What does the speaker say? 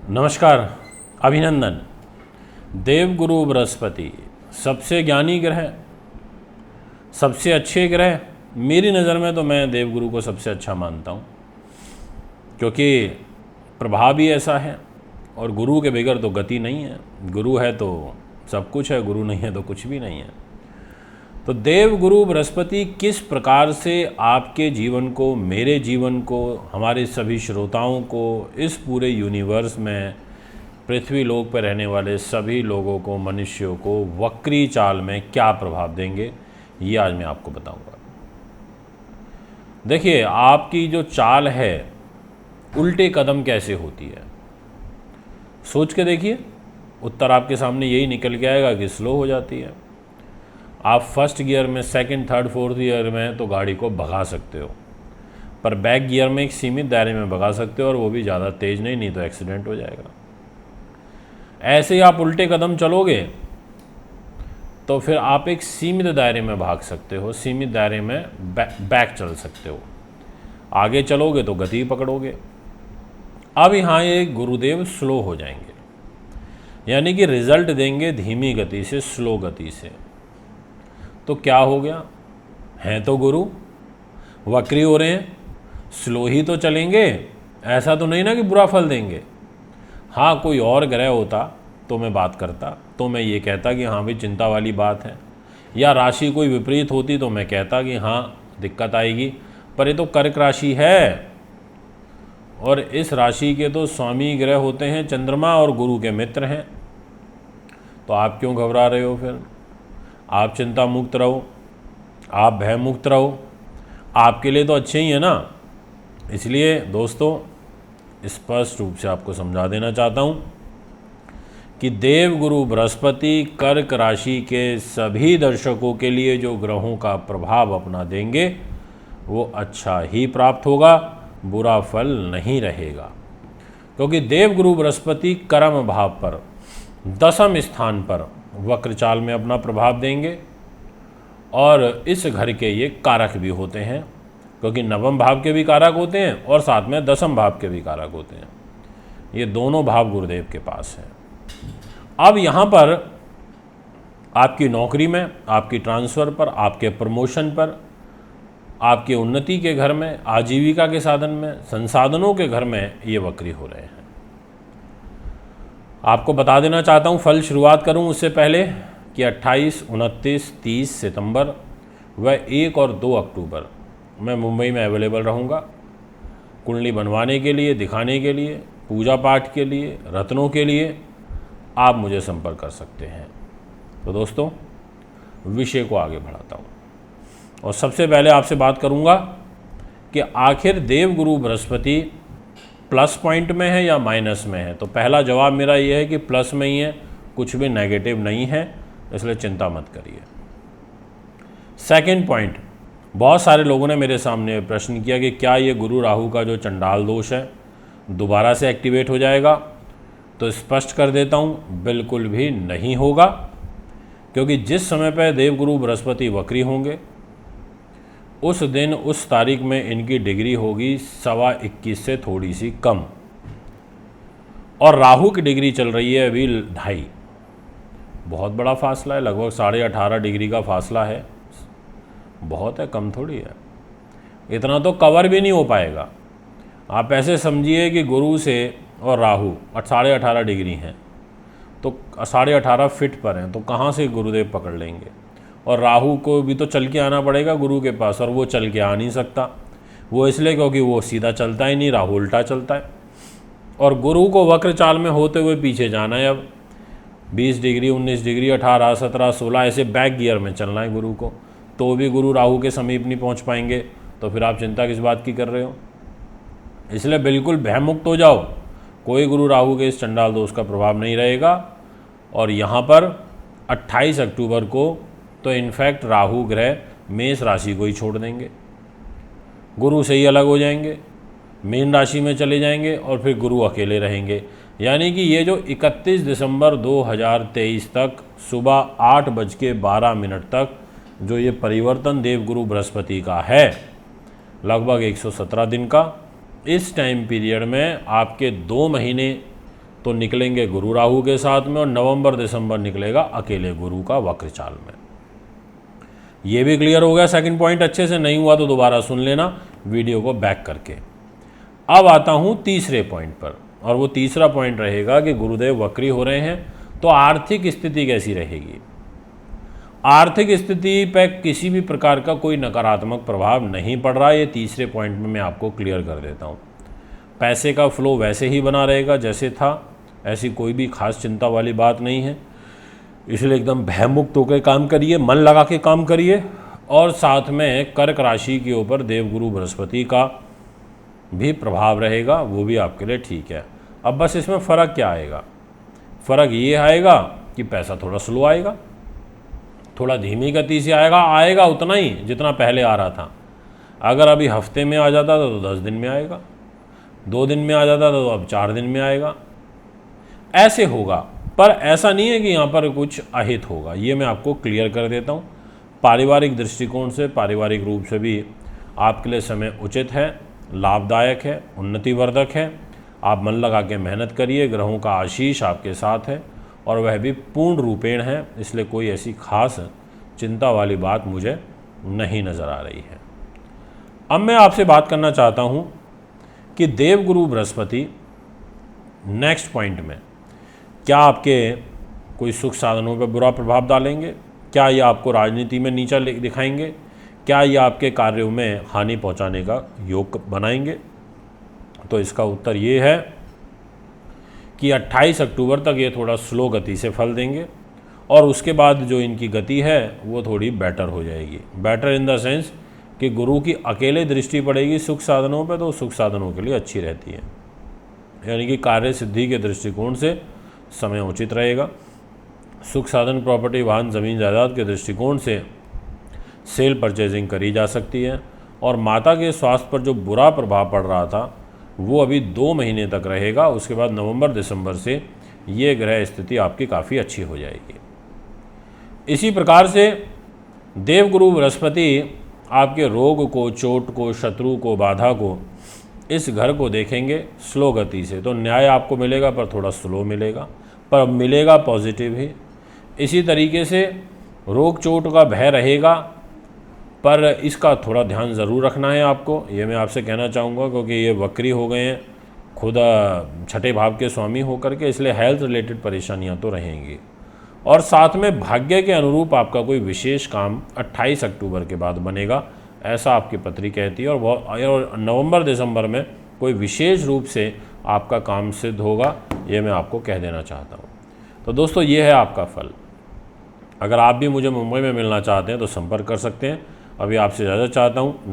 नमस्कार, अभिनंदन। देवगुरु बृहस्पति सबसे ज्ञानी ग्रह, सबसे अच्छे ग्रह। मेरी नज़र में तो मैं देवगुरु को सबसे अच्छा मानता हूँ, क्योंकि प्रभाव ही ऐसा है और गुरु के बगैर तो गति नहीं है। गुरु है तो सब कुछ है, गुरु नहीं है तो कुछ भी नहीं है। तो देवगुरु बृहस्पति किस प्रकार से आपके जीवन को, मेरे जीवन को, हमारे सभी श्रोताओं को, इस पूरे यूनिवर्स में पृथ्वी लोक पर रहने वाले सभी लोगों को, मनुष्यों को वक्री चाल में क्या प्रभाव देंगे, ये आज मैं आपको बताऊंगा। देखिए, आपकी जो चाल है उल्टे कदम कैसे होती है, सोच के देखिए। उत्तर आपके सामने यही निकल के आएगा कि स्लो हो जाती है। आप फर्स्ट गियर में, सेकंड, थर्ड, फोर्थ गियर में तो गाड़ी को भगा सकते हो, पर बैक गियर में एक सीमित दायरे में भगा सकते हो, और वो भी ज़्यादा तेज़ नहीं तो एक्सीडेंट हो जाएगा। ऐसे ही आप उल्टे कदम चलोगे तो फिर आप एक सीमित दायरे में भाग सकते हो, सीमित दायरे में बैक चल सकते हो। आगे चलोगे तो गति पकड़ोगे। अब यहाँ ये गुरुदेव स्लो हो जाएंगे, यानी कि रिजल्ट देंगे धीमी गति से, स्लो गति से। तो क्या हो गया, हैं तो गुरु, वक्री हो रहे हैं, स्लो ही तो चलेंगे। ऐसा तो नहीं ना कि बुरा फल देंगे। हाँ, कोई और ग्रह होता तो मैं बात करता, तो मैं ये कहता कि हाँ भाई चिंता वाली बात है, या राशि कोई विपरीत होती तो मैं कहता कि हाँ दिक्कत आएगी। पर ये तो कर्क राशि है, और इस राशि के तो स्वामी ग्रह होते हैं चंद्रमा, और गुरु के मित्र हैं। तो आप क्यों घबरा रहे हो? फिर आप चिंता मुक्त रहो, आप भय मुक्त रहो, आपके लिए तो अच्छे ही है ना। इसलिए दोस्तों, स्पष्ट रूप से आपको समझा देना चाहता हूँ कि देवगुरु बृहस्पति कर्क राशि के सभी दर्शकों के लिए जो ग्रहों का प्रभाव अपना देंगे वो अच्छा ही प्राप्त होगा, बुरा फल नहीं रहेगा। क्योंकि देवगुरु बृहस्पति कर्म भाव पर, दसम स्थान पर वक्र चाल में अपना प्रभाव देंगे, और इस घर के ये कारक भी होते हैं, क्योंकि नवम भाव के भी कारक होते हैं और साथ में दसम भाव के भी कारक होते हैं। ये दोनों भाव गुरुदेव के पास हैं। अब यहाँ पर आपकी नौकरी में, आपकी ट्रांसफ़र पर, आपके प्रमोशन पर, आपके उन्नति के घर में, आजीविका के साधन में, संसाधनों के घर में ये वक्री हो रहे हैं। आपको बता देना चाहता हूँ, फल शुरुआत करूँ उससे पहले, कि 28, 29, 30 सितंबर व 1 और 2 अक्टूबर मैं मुंबई में अवेलेबल रहूँगा। कुंडली बनवाने के लिए, दिखाने के लिए, पूजा पाठ के लिए, रत्नों के लिए आप मुझे संपर्क कर सकते हैं। तो दोस्तों, विषय को आगे बढ़ाता हूँ, और सबसे पहले आपसे बात करूँगा कि आखिर देवगुरु बृहस्पति प्लस पॉइंट में है या माइनस में है। तो पहला जवाब मेरा ये है कि प्लस में ही है, कुछ भी नेगेटिव नहीं है, इसलिए चिंता मत करिए। सेकंड पॉइंट, बहुत सारे लोगों ने मेरे सामने प्रश्न किया कि क्या ये गुरु राहु का जो चंडाल दोष है दोबारा से एक्टिवेट हो जाएगा। तो स्पष्ट कर देता हूँ, बिल्कुल भी नहीं होगा, क्योंकि जिस समय पर देवगुरु बृहस्पति वक्री होंगे उस दिन, उस तारीख में इनकी डिग्री होगी 21.25 से थोड़ी सी कम, और राहु की डिग्री चल रही है अभी 2.5। बहुत बड़ा फासला है, लगभग 18.5 डिग्री का फासला है। बहुत है, कम थोड़ी है। इतना तो कवर भी नहीं हो पाएगा। आप ऐसे समझिए कि गुरु से और राहु 18.5 डिग्री हैं, तो 18.5 फीट पर हैं, तो कहाँ से गुरुदेव पकड़ लेंगे। और राहु को भी तो चल के आना पड़ेगा गुरु के पास, और वो चल के आ नहीं सकता। वो इसलिए क्योंकि वो सीधा चलता ही नहीं, राहु उल्टा चलता है, और गुरु को वक्र चाल में होते हुए पीछे जाना है। अब 20 डिग्री, 19 डिग्री, 18, 17, 16 ऐसे बैक गियर में चलना है गुरु को, तो भी गुरु राहु के समीप नहीं पहुंच पाएंगे। तो फिर आप चिंता किस बात की कर रहे हो? इसलिए बिल्कुल भयमुक्त हो जाओ, कोई गुरु राहु के इस चंडाल दोष का प्रभाव नहीं रहेगा। और यहाँ पर 28 अक्टूबर को तो इनफैक्ट राहु ग्रह मेष राशि को ही छोड़ देंगे, गुरु से ही अलग हो जाएंगे, मीन राशि में चले जाएंगे, और फिर गुरु अकेले रहेंगे। यानी कि ये जो 31 दिसंबर 2023 तक सुबह 8:12 तक जो ये परिवर्तन देवगुरु बृहस्पति का है, लगभग 117 दिन का, इस टाइम पीरियड में आपके 2 महीने तो निकलेंगे गुरु राहु के साथ में, और नवंबर दिसंबर निकलेगा अकेले गुरु का वक्र चाल में। ये भी क्लियर हो गया सेकंड पॉइंट? अच्छे से नहीं हुआ तो दोबारा सुन लेना वीडियो को बैक करके। अब आता हूँ तीसरे पॉइंट पर, और वो तीसरा पॉइंट रहेगा कि गुरुदेव वक्री हो रहे हैं तो आर्थिक स्थिति कैसी रहेगी। आर्थिक स्थिति पर किसी भी प्रकार का कोई नकारात्मक प्रभाव नहीं पड़ रहा, ये तीसरे पॉइंट में मैं आपको क्लियर कर देता हूँ। पैसे का फ्लो वैसे ही बना रहेगा जैसे था, ऐसी कोई भी खास चिंता वाली बात नहीं है। इसलिए एकदम भयमुक्त होकर काम करिए, मन लगा के काम करिए, और साथ में कर्क राशि के ऊपर देवगुरु बृहस्पति का भी प्रभाव रहेगा, वो भी आपके लिए ठीक है। अब बस इसमें फ़र्क क्या आएगा? फ़र्क ये आएगा कि पैसा थोड़ा स्लो आएगा, थोड़ा धीमी गति से आएगा उतना ही जितना पहले आ रहा था। अगर अभी हफ्ते में आ जाता था तो 10 दिन में आएगा, 2 दिन में आ जाता था तो अब 4 दिन में आएगा, ऐसे होगा। पर ऐसा नहीं है कि यहाँ पर कुछ अहित होगा, ये मैं आपको क्लियर कर देता हूँ। पारिवारिक दृष्टिकोण से, पारिवारिक रूप से भी आपके लिए समय उचित है, लाभदायक है, उन्नतिवर्धक है। आप मन लगा के मेहनत करिए, ग्रहों का आशीष आपके साथ है और वह भी पूर्ण रूपेण है, इसलिए कोई ऐसी खास चिंता वाली बात मुझे नहीं नज़र आ रही है। अब मैं आपसे बात करना चाहता हूँ कि देवगुरु बृहस्पति नेक्स्ट पॉइंट में क्या आपके कोई सुख साधनों पर बुरा प्रभाव डालेंगे? क्या ये आपको राजनीति में नीचा दिखाएंगे? क्या ये आपके कार्यों में हानि पहुंचाने का योग बनाएंगे? तो इसका उत्तर ये है कि 28 अक्टूबर तक ये थोड़ा स्लो गति से फल देंगे, और उसके बाद जो इनकी गति है वो थोड़ी बेटर हो जाएगी। बेटर इन द सेंस कि गुरु की अकेले दृष्टि पड़ेगी सुख साधनों पर, तो सुख साधनों के लिए अच्छी रहती है। यानी कि कार्य सिद्धि के दृष्टिकोण से समय उचित रहेगा। सुख साधन, प्रॉपर्टी, वाहन, ज़मीन जायदाद के दृष्टिकोण से सेल परचेजिंग करी जा सकती है। और माता के स्वास्थ्य पर जो बुरा प्रभाव पड़ रहा था वो अभी 2 महीने तक रहेगा, उसके बाद नवंबर दिसंबर से ये ग्रह स्थिति आपकी काफ़ी अच्छी हो जाएगी। इसी प्रकार से देवगुरु बृहस्पति आपके रोग को, चोट को, शत्रु को, बाधा को, इस घर को देखेंगे स्लो गति से। तो न्याय आपको मिलेगा पर थोड़ा स्लो मिलेगा, पर मिलेगा पॉजिटिव ही। इसी तरीके से रोग चोट का भय रहेगा, पर इसका थोड़ा ध्यान ज़रूर रखना है आपको, ये मैं आपसे कहना चाहूँगा, क्योंकि ये वक्री हो गए हैं खुद छठे भाव के स्वामी होकर के, इसलिए हेल्थ रिलेटेड परेशानियाँ तो रहेंगी। और साथ में भाग्य के अनुरूप आपका कोई विशेष काम 28 अक्टूबर के बाद बनेगा, ऐसा आपकी पत्री कहती है। और नवंबर दिसंबर में कोई विशेष रूप से आपका काम सिद्ध होगा, ये मैं आपको कह देना चाहता हूँ। तो दोस्तों ये है आपका फल। अगर आप भी मुझे मुंबई में मिलना चाहते हैं तो संपर्क कर सकते हैं। अभी आपसे ज़्यादा चाहता हूँ।